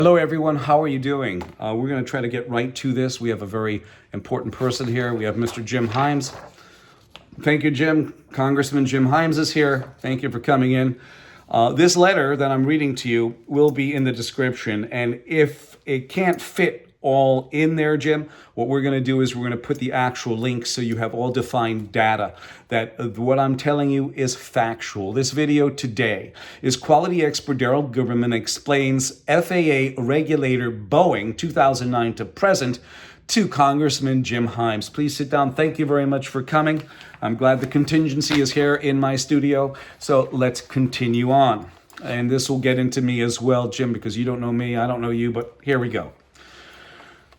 Hello everyone, how are you doing? We're going to try to get right to this. We have a very important person here. We have Mr. Jim Himes. Thank you, Jim. Congressman Jim Himes is here. Thank you for coming in. This letter that I'm reading to you will be in the description, and if it can't fit all in there, Jim, what we're going to do is we're going to put the actual links so you have all defined data that what I'm telling you is factual. This video today is quality expert Daryl Guberman explains FAA Regulator Boeing 2009 to present to Congressman Jim Himes. Please sit down. Thank you very much for coming. I'm glad the contingency is here in my studio. So let's continue on. And this will get into me as well, Jim, because you don't know me, I don't know you, but here we go.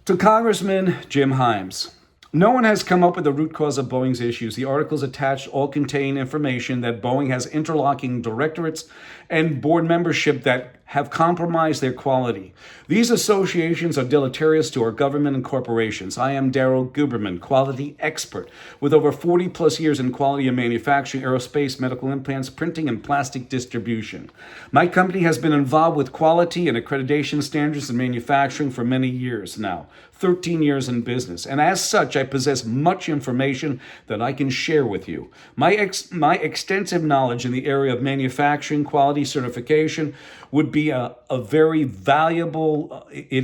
To Congressman Jim Himes, no one has come up with the root cause of Boeing's issues. The articles attached all contain information that Boeing has interlocking directorates and board membership that have compromised their quality. These associations are deleterious to our government and corporations. I am Daryl Guberman, quality expert with over 40 plus years in quality of manufacturing, aerospace, medical implants, printing, and plastic distribution. My company has been involved with quality and accreditation standards in manufacturing for many years now, 13 years in business. And as such, I possess much information that I can share with you. My extensive knowledge in the area of manufacturing quality certification would be it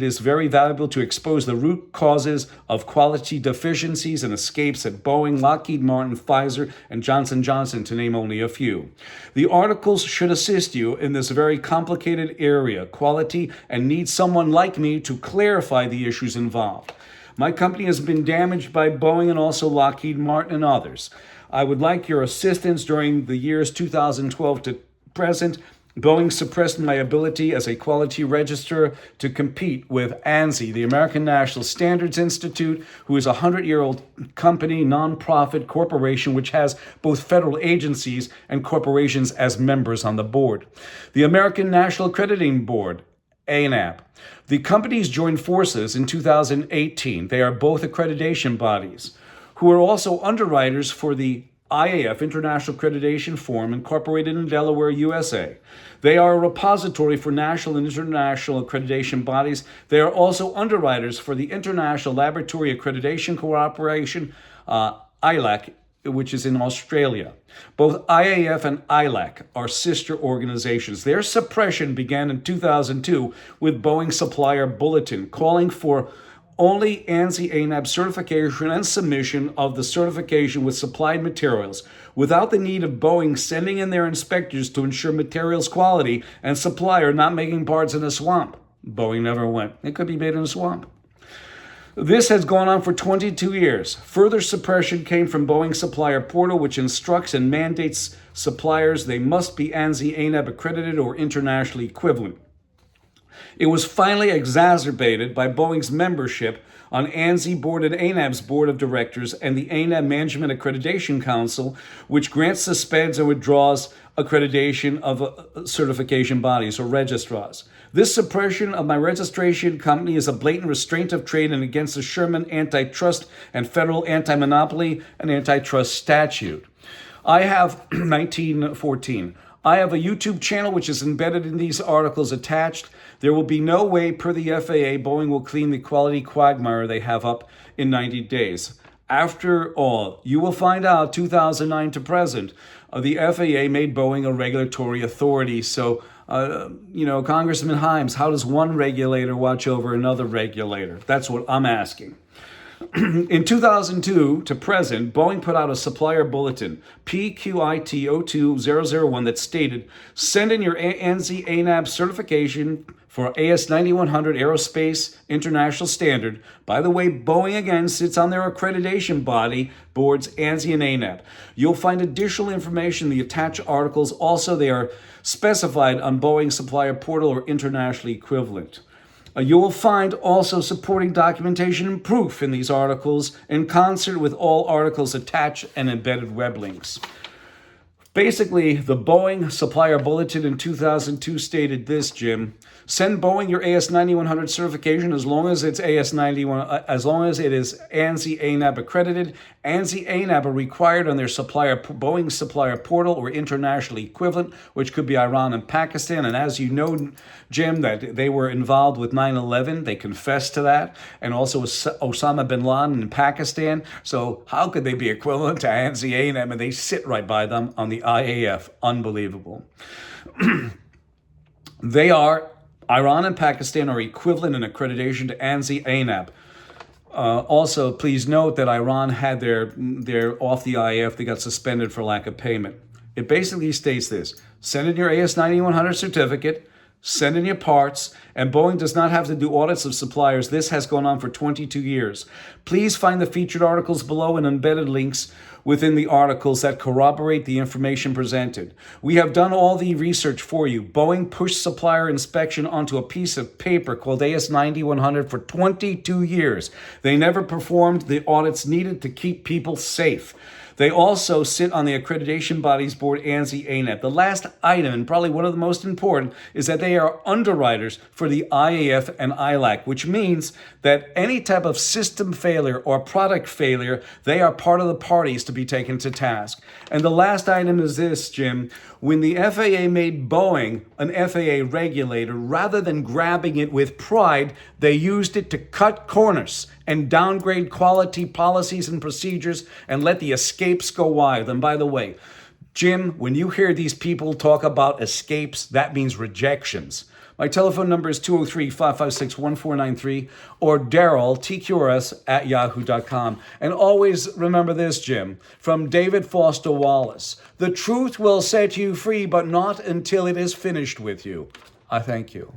is very valuable to expose the root causes of quality deficiencies and escapes at Boeing, Lockheed Martin, Pfizer, and Johnson & Johnson, to name only a few. The articles should assist you in this very complicated area, quality, and need someone like me to clarify the issues involved. My company has been damaged by Boeing and also Lockheed Martin and others. I would like your assistance during the years 2012 to present. Boeing suppressed my ability as a quality registrar to compete with ANSI, the American National Standards Institute, who is a 100-year-old company, nonprofit corporation, which has both federal agencies and corporations as members on the board. The American National Accrediting Board, ANAB. The companies joined forces in 2018. They are both accreditation bodies, who are also underwriters for the IAF, International Accreditation Forum, incorporated in Delaware, USA. They are a repository for national and international accreditation bodies. They are also underwriters for the International Laboratory Accreditation Cooperation, ILAC, which is in Australia. Both IAF and ILAC are sister organizations. Their suppression began in 2002 with Boeing Supplier Bulletin, calling for only ANSI ANAB certification and submission of the certification with supplied materials without the need of Boeing sending in their inspectors to ensure materials quality and supplier not making parts in a swamp. Boeing never went. It could be made in a swamp. This has gone on for 22 years. Further suppression came from Boeing Supplier Portal, which instructs and mandates suppliers they must be ANSI ANAB accredited or internationally equivalent. It was finally exacerbated by Boeing's membership on ANSI board and ANAB's board of directors and the ANAB Management Accreditation Council, which grants, suspends, and withdraws accreditation of certification bodies or registrars. This suppression of my registration company is a blatant restraint of trade and against the Sherman Antitrust and Federal Anti-Monopoly and Antitrust Statute. I have 1914. I have a YouTube channel which is embedded in these articles attached. There will be no way, per the FAA, Boeing will clean the quality quagmire they have up in 90 days. After all, you will find out 2009 to present, the FAA made Boeing a regulatory authority. So, Congressman Himes, how does one regulator watch over another regulator? That's what I'm asking. In 2002 to present, Boeing put out a supplier bulletin, PQIT 02001, that stated, send in your ANSI ANAB certification for AS 9100 Aerospace International Standard. By the way, Boeing again sits on their accreditation body boards, ANSI and ANAB. You'll find additional information in the attached articles. Also, they are specified on Boeing Supplier Portal or internationally equivalent. You will find also supporting documentation and proof in these articles in concert with all articles attached and embedded web links. Basically, the Boeing Supplier Bulletin in 2002 stated this, Jim. Send Boeing your AS9100 certification as long as it's AS91, as long as it is ANSI ANAB accredited. ANSI ANAB are required on their Boeing supplier portal or international equivalent, which could be Iran and Pakistan. And as you know, Jim, that they were involved with 9/11. They confessed to that. And also Osama bin Laden in Pakistan. So how could they be equivalent to ANSI ANAB? And they sit right by them on the IAF. Unbelievable. Iran and Pakistan are equivalent in accreditation to ANSI ANAB. Also, please note that Iran had their off the IAF. They got suspended for lack of payment. It basically states this: send in your AS9100 certificate, send in your parts, and Boeing does not have to do audits of suppliers. This has gone on for 22 years. Please find the featured articles below and embedded links within the articles that corroborate the information presented. We have done all the research for you. Boeing pushed supplier inspection onto a piece of paper called AS9100 for 22 years. They never performed the audits needed to keep people safe. They also sit on the accreditation body's board, ANSI ANAB. The last item, and probably one of the most important, is that they are underwriters for the IAF and ILAC, which means that any type of system failure or product failure, they are part of the parties to be taken to task. And the last item is this, Jim. When the FAA made Boeing an FAA regulator, rather than grabbing it with pride, they used it to cut corners and downgrade quality policies and procedures and let the escapes go wild. And by the way, Jim, when you hear these people talk about escapes, that means rejections. My telephone number is 203-556-1493 or Daryl, TQRS, @yahoo.com. And always remember this, Jim, from David Foster Wallace: the truth will set you free, but not until it is finished with you. I thank you.